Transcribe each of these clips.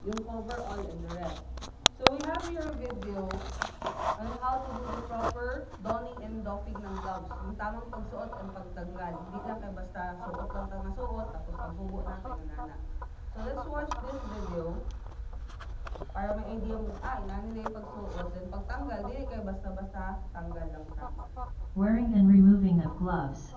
yung coverall and the rest. So we have here a video on how to do the proper donning and doffing ng gloves. Yung tamang pagsuot and pagtanggal. Hindi lang kay basta suot lang tayo masuot, tapos paghubo natin yung nana. So let's watch this video para may idea mo, inani na yung pagsuot, then pagtanggal, hindi kayo basta-basta tanggal lang sa. Wearing and removing of gloves.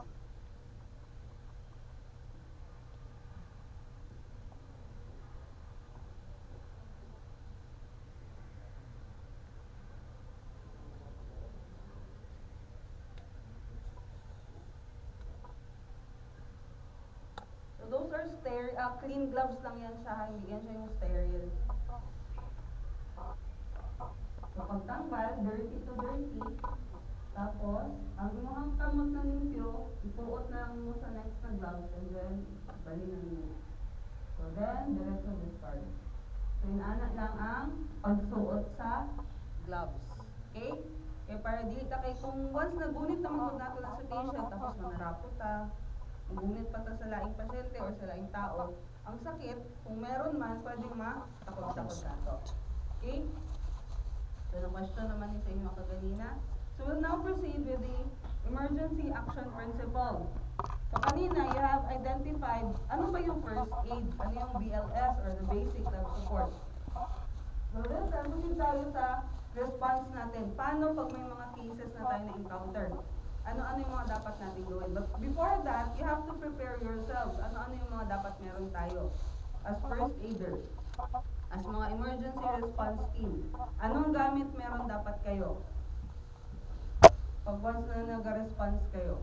So those are clean gloves lang yan siya, hindi yan siya yung sterile. So pagtanggal, dirty to dirty. Tapos, ang imuhang kamot na limpyo, ipuot na lang mo sa next na gloves and then bali na niyo. So then, diretso discard. So inaana lang ang pagsuot sa gloves. Okay? Kaya para dili ta kay kung once nagunit na magod nato na sa patient tapos manarapot ta, nagunit pa ta sa laing pasyente or sa laing tao, ang sakit, kung meron man, pwedeng matakot-takot nato. Okay? So the question naman ni sa inyo kaganina. So we'll now proceed with the emergency action principle. So kanina, you have identified ano ba yung first aid, ano yung BLS or the basic life support. So then, proceed tayo sa response natin. Paano pag may mga cases na tayo na-encounter? Ano-ano yung mga dapat natin gawin? But before that, you have to prepare yourselves. Ano-ano yung mga dapat meron tayo as first aider, as mga emergency response team. Anong gamit meron dapat kayo? Pag once na nag-response kayo.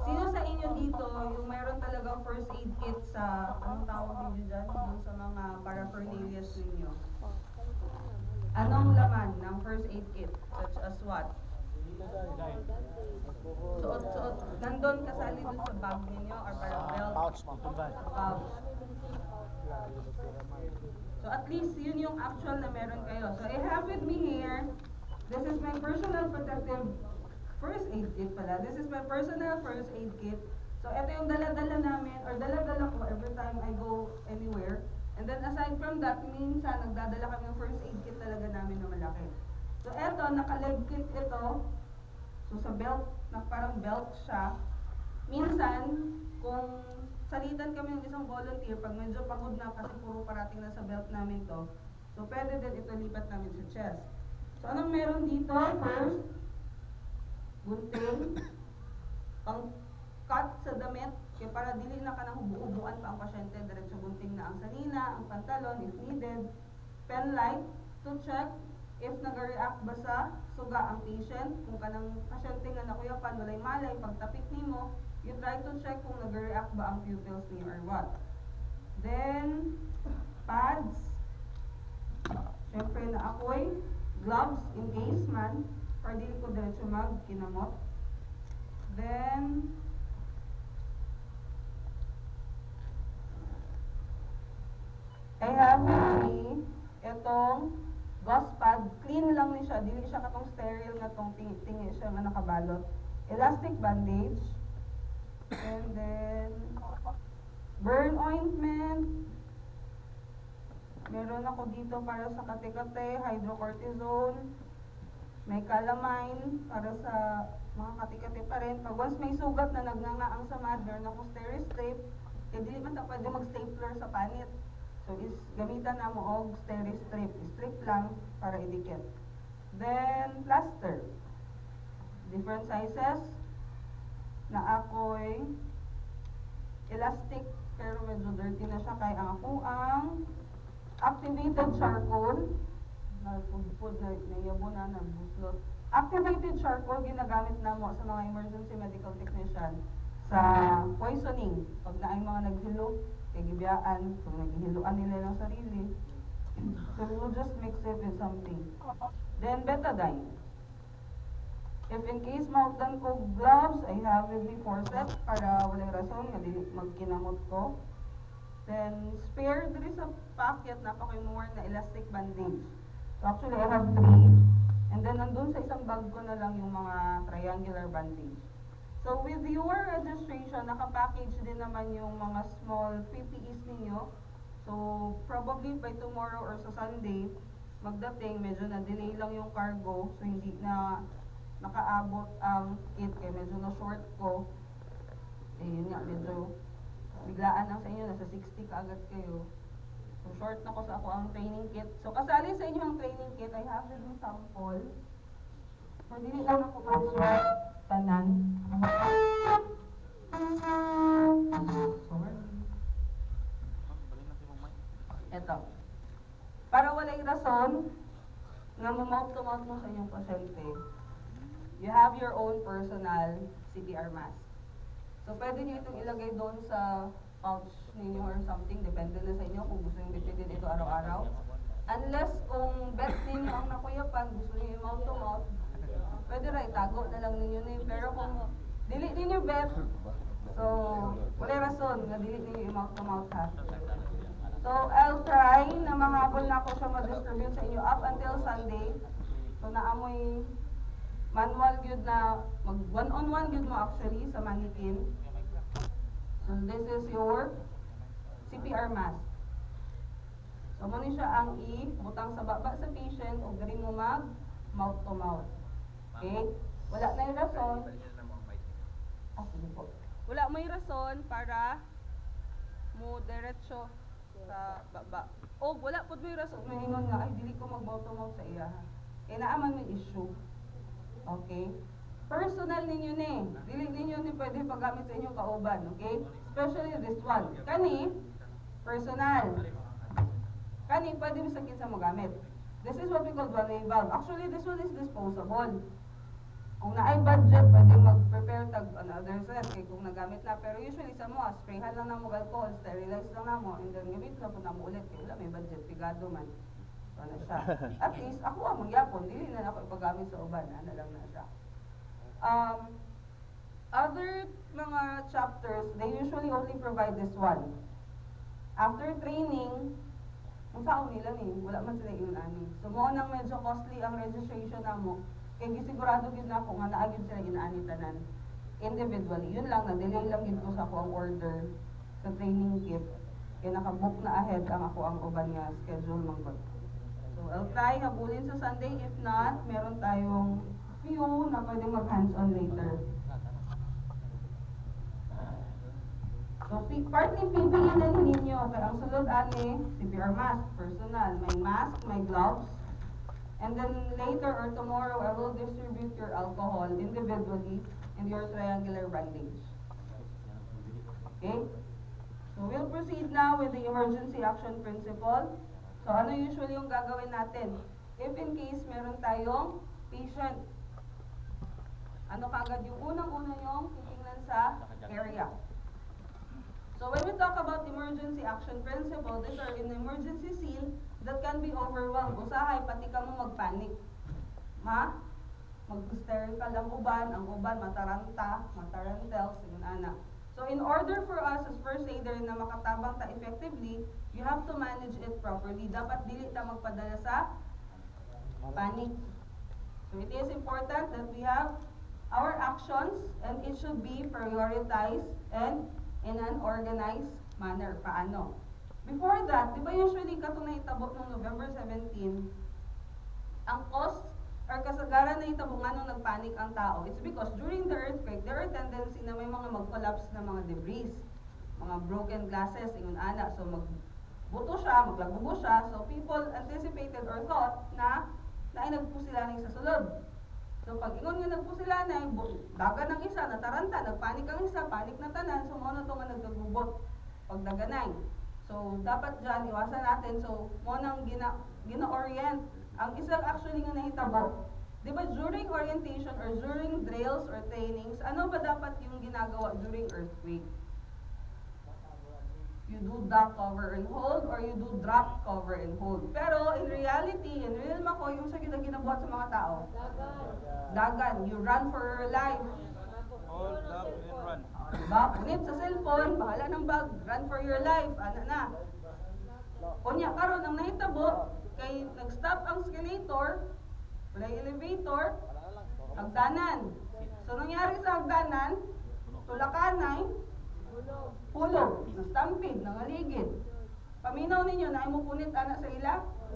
Sino sa inyo dito yung meron talagang first aid kit sa, anong tawag ninyo dyan? Yung sa mga paraphernalias ninyo. Anong laman ng first aid kit? Such as what? Suot-suot. Nandun kasali dun sa bag ninyo or parang belt? Pouch, ma'am. Pouch. So at least yun yung actual na meron kayo. So I have with me here, this is my personal protective first aid kit pala. This is my personal first aid kit. So ito yung dala-dala namin or dala-dala ko every time I go anywhere. And then aside from that, minsan nagdadala kami ng first aid kit talaga namin na malaki. So ito, naka-leg kit ito. So sa belt, parang belt siya. Minsan, kung salitan kami ng isang volunteer, pag medyo pagod na kasi puro parating na sa belt namin to, so pwede din ito lipat namin sa chest. So anong meron dito? First, gunting, pang cut sa damit, kaya para dili na ka nang hubu-hubuan pa ang pasyente, diretso gunting na ang sanina, ang pantalon if needed, pen light to check if nag-react ba sa suga ang patient, kung kanang pasyente nga nakuyapan, walay malay, pagtapik nimo, you try to check kung nag-react ba ang pupils niyo or what. Then, pads, syempre na ako'y gloves in case man, or dili ko diretso magkinamot. Then, I have with me itong gauze pad. Clean lang ni siya, dili siya katong sterile nga tong tingi siya nga nakabalot. Elastic bandage. And then, burn ointment. Meron ako dito para sa kate-kate, hydrocortisone. May calamine para sa mga kati-kati pa rin. Pag once may sugat na nagnanga ang samad, meron akong Steri-Strip. Kaya dili man ta pwede mag-stapler sa panit. So gamitan na mo og Steri-Strip. Strip lang para idikit. Then, plaster. Different sizes. Na ako'y elastic, pero medyo dirty na siya kay ang ako ang activated charcoal. Nagpud na nayabo na buslot. Activated charcoal ginagamit na mo sa mga emergency medical technician sa poisoning. Pag naay mga naghilo, kay gibiyaan, kung naghihiluan nila ng sarili. So we will just mix it with something. Then betadine. If in case maugdan ko gloves, I have with me forceps para walang rason nga dili magkinamot ko. Then spare diri sa packet na pa koy more na elastic bandage. So actually I have 3. And then nandun sa isang bag ko na lang yung mga triangular bandage. So with your registration, naka-package din naman yung mga small PPEs ninyo. So, probably by tomorrow or sa Sunday, magdating, medyo na-delay lang yung cargo. So, hindi na nakaabot ang kit kaya medyo na-short ko. Eh, yun nga, medyo biglaan lang sa inyo, nasa 60 kaagad kayo. So, short na ko sa ako ang training kit. So, kasali sa inyo ang training kit, I have the new sample. So, dili lang ako mag-short tanan. Sorry. Ito. Para walay rason, nga mouth to mouth mo sa inyong pasyente, you have your own personal CPR mask. So, pwede nyo itong ilagay doon sa pouch ninyo or something. Depende na sa inyo kung gusto nyo bitbitin ito araw-araw. Unless kung bet ninyo ang nakuyapan, gusto nyo yung mouth to mouth, pwede rin, itago na lang ninyo na yun. Pero kung dili ninyo bet, so, wala rason nga dili ninyo yung mouth to mouth ha. So, I'll try na mahabol na ako siya ma-distribute sa inyo up until Sunday. So, naamoy manual gyud na mag one-on-one gyud mo actually sa mannequin. So, this is your CPR mask. So, mo ni siya ang i-butang sa baba sa patient o diri mo mag mouth to mouth. Okay? Wala na yung rason. Sige po. Wala may rason para mo diretso sa baba. O wala pud may rason maingon nga ay dili ko mag mouth to mouth sa iya. Kaya naaman may issue. Okay? Personal ninyo ni. Dili ninyo ni pwede paggamit sa inyong kauban, okay? Especially this one. Kani personal. Kani pwede mo sa kinsa mo gamit. This is what we call one-way valve. Actually, this one is disposable. Kung naay budget, pwede mag-prepare tag another set kay kung nagamit na. Pero usually sa mo, sprayhan lang na mo alcohol, sterilize lang na mo, and then gamit lang po na mo ulit. Kaya wala may budget, pigado man. So, ano siya. At least, ako ang magyapon, dili na ako ipagamit sa uban, ano lang na siya. Other mga chapters, they usually only provide this one. After training, ang sao nila ni, wala man sila yun ani. So mo nang medyo costly ang registration na mo, kaya gisigurado gid na ako nga naagid sila inaani tanan individually. Yun lang, na-delay lang gid ko sa ako ang order sa training kit. Kaya nakabook na ahead ang ako ang uban nga schedule manggod. So I'll try habulin sa Sunday. If not, meron tayong few na pwede mag hands-on later. So, partly PPE na ninyo. Kaya ang sulod ani, CPR mask, personal. May mask, may gloves. And then later or tomorrow, I will distribute your alcohol individually and your triangular bandage. Okay? So, we'll proceed now with the emergency action principle. So, ano usually yung gagawin natin? If in case meron tayong patient, ano kagad yung unang-una yung titingnan sa area? So when we talk about emergency action principle, these are in emergency scene that can be overwhelmed. Usahay, pati ka mo magpanic. Mag-hysterical ang uban mataranta, matarantel, sigun ana. So in order for us as first aider na makatabang ta effectively, you have to manage it properly. Dapat dili ta magpadala sa panic. So it is important that we have our actions and it should be prioritized and in an organized manner. Paano? Before that, di ba usually katong nahitabo noong November 17, ang cause or kasagaran na hitabo nga nung nagpanic ang tao, it's because during the earthquake, there are tendency na may mga mag-collapse na mga debris, mga broken glasses, ingon ana. So magbuto siya, maglagubo siya. So people anticipated or thought na nagpusilanay sa sulod. So pag ingon nga nagpusilanay, dagan ang isa, nataranta, nagpanik ang isa, panik na tanan, so mo na to nga nagkagubot pagdaganay. So dapat dyan, iwasan natin. So mo nang gina-orient. Ang isang actually nga nahitabo, di ba during orientation or during drills or trainings, ano ba dapat yung ginagawa during earthquake? You do duck, cover, and hold, or you do drop, cover, and hold. Pero in reality, in real mako, yung sa ginabuhat sa mga tao, dagan, you run for your life. Hold up and run. Diba? Punit sa cellphone, bahala ng bag, run for your life, ana na. Kunya karon ang nahitabo, kay nag-stop ang escalator, wala elevator, hagdanan. So nangyari sa hagdanan, tulakanay, hulog, na-stampede, nangaligid. Paminaw ninyo na imo punit ana sa ila.